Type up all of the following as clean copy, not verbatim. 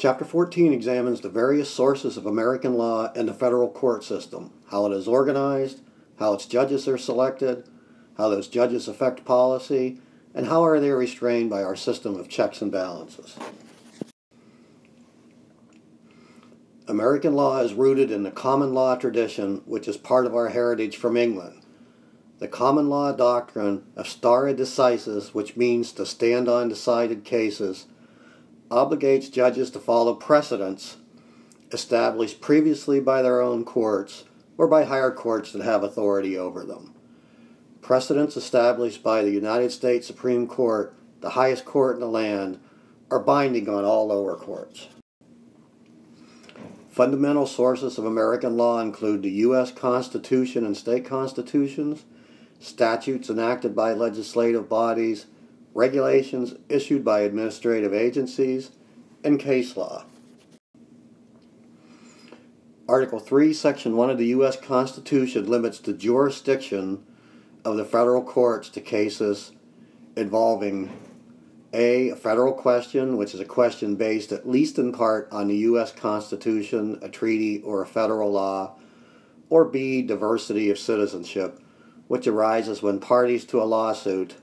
Chapter 14 examines the various sources of American law and the federal court system, how it is organized, how its judges are selected, how those judges affect policy, and how are they restrained by our system of checks and balances. American law is rooted in the common law tradition, which is part of our heritage from England. The common law doctrine of stare decisis, which means to stand on decided cases, obligates judges to follow precedents established previously by their own courts or by higher courts that have authority over them. Precedents established by the United States Supreme Court, the highest court in the land, are binding on all lower courts. Fundamental sources of American law include the U.S. Constitution and state constitutions, statutes enacted by legislative bodies, regulations issued by administrative agencies, and case law. Article 3, Section 1 of the U.S. Constitution limits the jurisdiction of the federal courts to cases involving A, a federal question, which is a question based at least in part on the U.S. Constitution, a treaty, or a federal law, or B, diversity of citizenship, which arises when parties to a lawsuit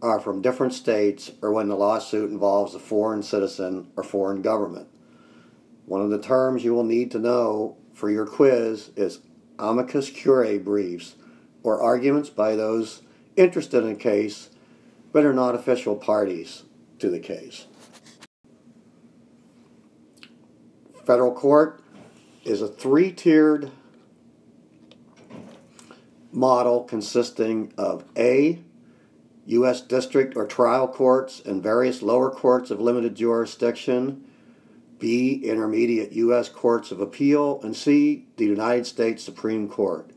are from different states or when the lawsuit involves a foreign citizen or foreign government. One of the terms you will need to know for your quiz is amicus curiae briefs, or arguments by those interested in a case but are not official parties to the case. Federal court is a three-tiered model consisting of A, U.S. district or trial courts and various lower courts of limited jurisdiction, B, intermediate U.S. courts of appeal, and C, the United States Supreme Court.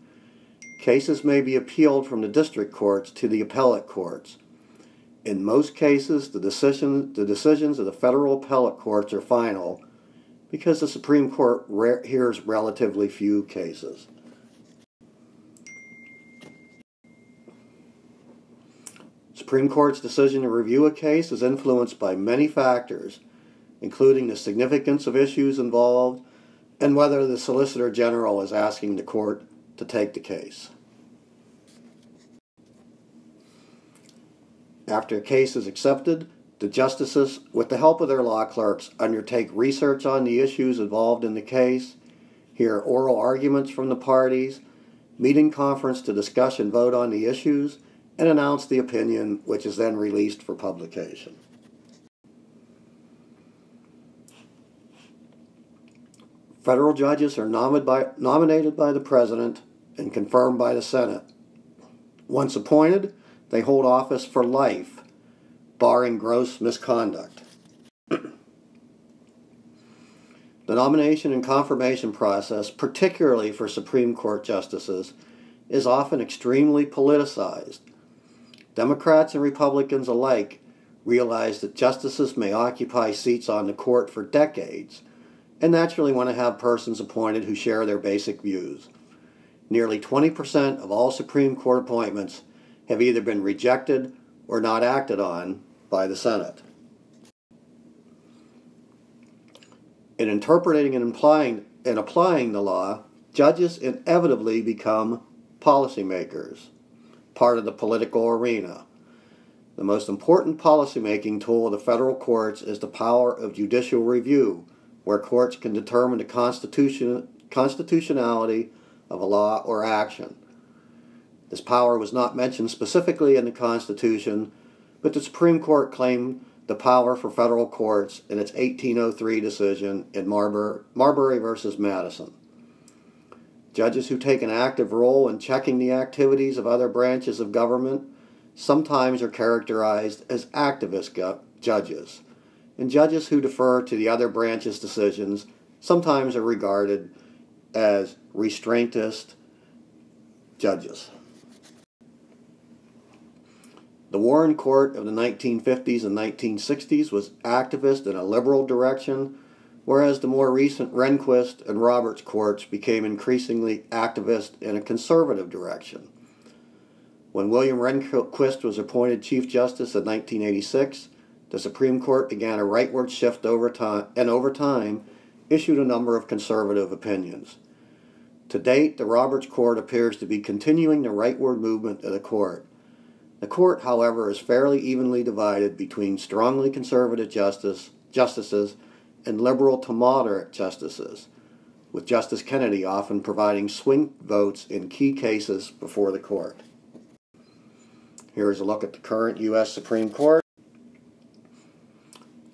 Cases may be appealed from the district courts to the appellate courts. In most cases, the decisions of the federal appellate courts are final because the Supreme Court hears relatively few cases. Supreme Court's decision to review a case is influenced by many factors, including the significance of issues involved and whether the Solicitor General is asking the court to take the case. After a case is accepted, the justices, with the help of their law clerks, undertake research on the issues involved in the case, hear oral arguments from the parties, meet in conference to discuss and vote on the issues, and announce the opinion, which is then released for publication. Federal judges are nominated by the President and confirmed by the Senate. Once appointed, they hold office for life, barring gross misconduct. The nomination and confirmation process, particularly for Supreme Court justices, is often extremely politicized. Democrats and Republicans alike realize that justices may occupy seats on the court for decades and naturally want to have persons appointed who share their basic views. Nearly 20% of all Supreme Court appointments have either been rejected or not acted on by the Senate. In interpreting and applying the law, judges inevitably become policymakers, part of the political arena. The most important policymaking tool of the federal courts is the power of judicial review, where courts can determine the constitutionality of a law or action. This power was not mentioned specifically in the Constitution, but the Supreme Court claimed the power for federal courts in its 1803 decision in Marbury v. Madison. Judges who take an active role in checking the activities of other branches of government sometimes are characterized as activist judges, and judges who defer to the other branch's decisions sometimes are regarded as restraintist judges. The Warren Court of the 1950s and 1960s was activist in a liberal direction, whereas the more recent Rehnquist and Roberts courts became increasingly activist in a conservative direction. When William Rehnquist was appointed Chief Justice in 1986, the Supreme Court began a rightward shift over time issued a number of conservative opinions. To date, the Roberts Court appears to be continuing the rightward movement of the court. The court, however, is fairly evenly divided between strongly conservative justices and liberal to moderate justices, with Justice Kennedy often providing swing votes in key cases before the court. Here is a look at the current U.S. Supreme Court.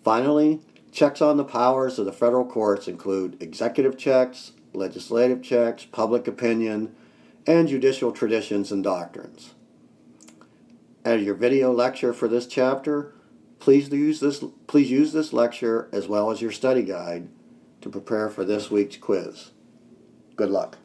Finally, checks on the powers of the federal courts include executive checks, legislative checks, public opinion, and judicial traditions and doctrines. As your video lecture for this chapter, please use this lecture as well as your study guide to prepare for this week's quiz. Good luck.